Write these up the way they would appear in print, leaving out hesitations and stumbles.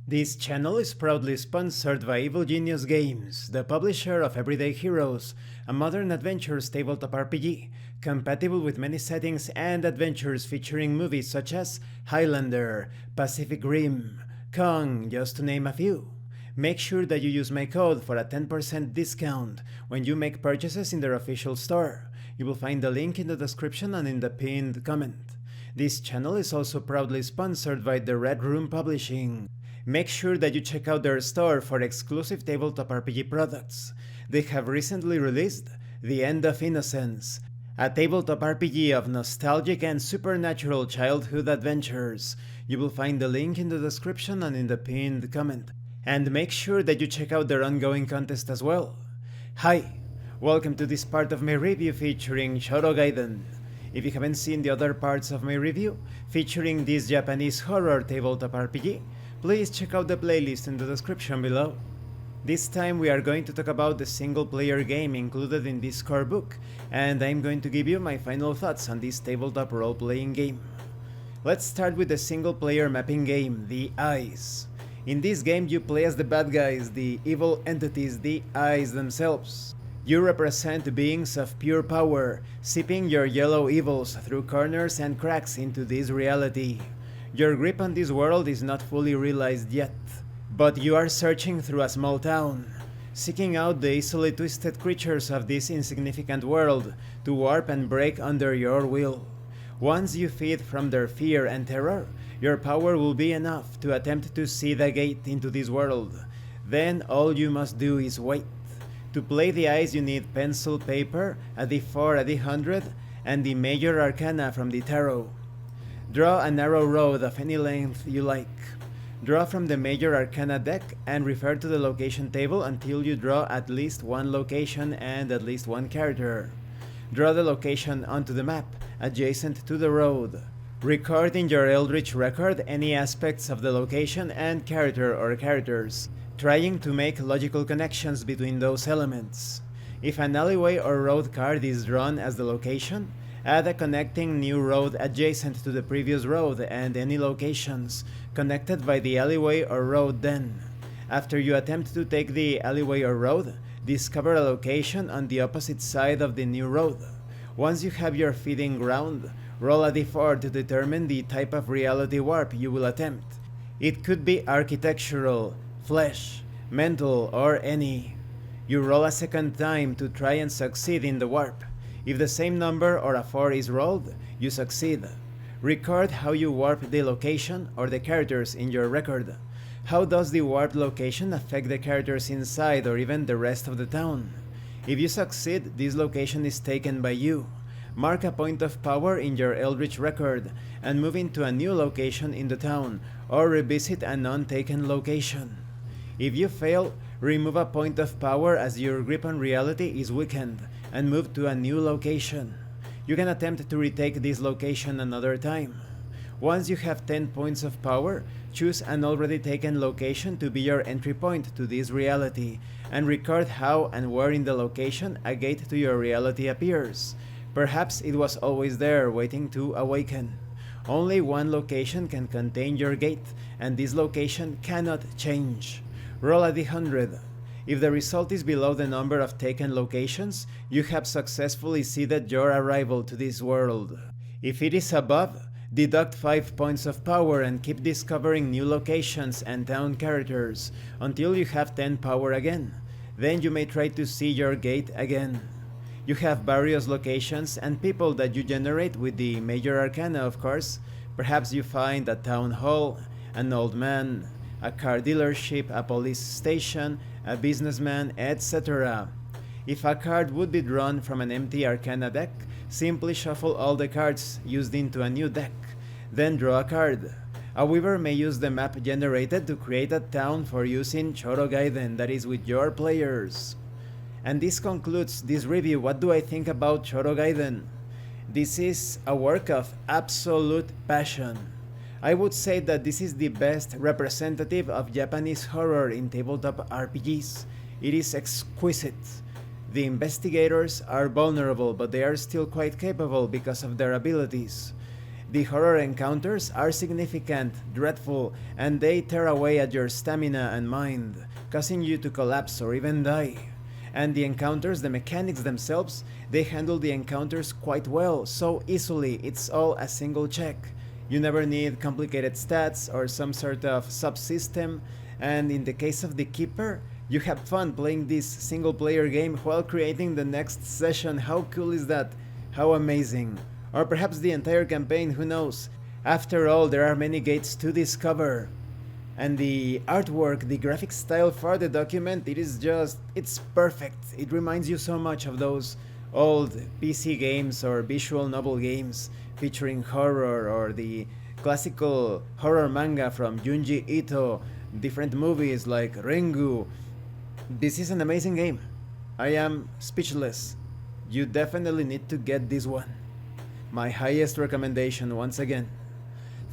This channel is proudly sponsored by Evil Genius Games, the publisher of Everyday Heroes, a modern adventures tabletop RPG, compatible with many settings and adventures featuring movies such as Highlander, Pacific Rim, Kong, just to name a few. Make sure that you use my code for a 10% discount when you make purchases in their official store. You will find the link in the description and in the pinned comment. This channel is also proudly sponsored by the Red Room Publishing. Make sure that you check out their store for exclusive tabletop RPG products. They have recently released The End of Innocence, a tabletop RPG of nostalgic and supernatural childhood adventures. You will find the link in the description and in the pinned comment. And make sure that you check out their ongoing contest as well. Hi, welcome to this part of my review featuring Chorogaiden. If you haven't seen the other parts of my review featuring this Japanese horror tabletop RPG, please check out the playlist in the description below. This time we are going to talk about the single-player game included in this core book, and I'm going to give you my final thoughts on this tabletop role-playing game. Let's start with the single-player mapping game, The Eyes. In this game you play as the bad guys, the evil entities, the Eyes themselves. You represent beings of pure power, sipping your yellow evils through corners and cracks into this reality. Your grip on this world is not fully realized yet, but you are searching through a small town, seeking out the easily twisted creatures of this insignificant world to warp and break under your will. Once you feed from their fear and terror, your power will be enough to attempt to see the gate into this world. Then all you must do is wait. To play the Eyes you need pencil, paper, a d4, a d100, and the major arcana from the tarot. Draw a narrow road of any length you like. Draw from the major arcana deck and refer to the location table until you draw at least one location and at least one character. Draw the location onto the map, adjacent to the road. Record in your eldritch record any aspects of the location and character or characters, trying to make logical connections between those elements. If an alleyway or road card is drawn as the location, add a connecting new road adjacent to the previous road and any locations connected by the alleyway or road then. After you attempt to take the alleyway or road, discover a location on the opposite side of the new road. Once you have your feeding ground, roll a d4 to determine the type of reality warp you will attempt. It could be architectural, flesh, mental, or any. You roll a second time to try and succeed in the warp. If the same number or a 4 is rolled, you succeed. Record how you warp the location or the characters in your record. How does the warped location affect the characters inside or even the rest of the town? If you succeed, this location is taken by you. Mark a point of power in your eldritch record and move into a new location in the town, or revisit a non-taken location. If you fail, remove a point of power as your grip on reality is weakened and move to a new location. You can attempt to retake this location another time. Once you have 10 points of power, choose an already taken location to be your entry point to this reality, and record how and where in the location a gate to your reality appears. Perhaps it was always there waiting to awaken. Only one location can contain your gate, and this location cannot change. Roll a d100. If the result is below the number of taken locations, you have successfully seeded your arrival to this world. If it is above, deduct 5 points of power and keep discovering new locations and town characters until you have 10 power again. Then you may try to see your gate again. You have various locations and people that you generate with the major arcana, of course. Perhaps you find a town hall, an old man, a car dealership, a police station, a businessman, etc. If a card would be drawn from an empty arcana deck, simply shuffle all the cards used into a new deck. Then draw a card. A weaver may use the map generated to create a town for use in Chorogaiden, that is with your players. And this concludes this review. What do I think about Chorogaiden? This is a work of absolute passion. I would say that this is the best representative of Japanese horror in tabletop RPGs. It is exquisite. The investigators are vulnerable, but they are still quite capable because of their abilities. The horror encounters are significant, dreadful, and they tear away at your stamina and mind, causing you to collapse or even die. And the encounters, the mechanics themselves, they handle the encounters quite well, so easily, it's all a single check. You never need complicated stats or some sort of subsystem, and in the case of the Keeper, you have fun playing this single player game while creating the next session. How cool is that? How amazing. Or perhaps the entire campaign, who knows? After all, there are many gates to discover. And the artwork, the graphic style for the document, it's perfect. It reminds you so much of those old PC games or visual novel games featuring horror, or the classical horror manga from Junji Ito, different movies like Ringu. This is an amazing game. I am speechless. You definitely need to get this one. My highest recommendation once again.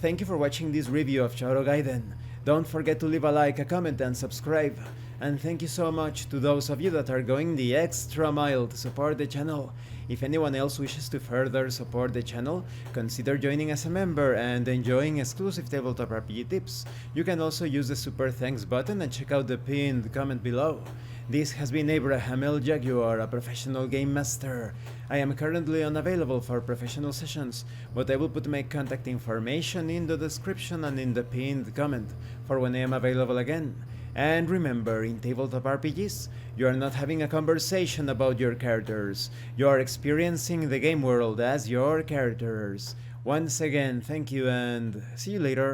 Thank you for watching this review of Chorogaiden. Don't forget to leave a like, a comment, and subscribe. And thank you so much to those of you that are going the extra mile to support the channel. If anyone else wishes to further support the channel, consider joining as a member and enjoying exclusive tabletop RPG tips. You can also use the super thanks button and check out the pinned comment below. This has been Abraham L. Jaguar, a professional game master. I am currently unavailable for professional sessions, but I will put my contact information in the description and in the pinned comment for when I am available again. And remember, in tabletop RPGs, you are not having a conversation about your characters, you are experiencing the game world as your characters. Once again, thank you and see you later.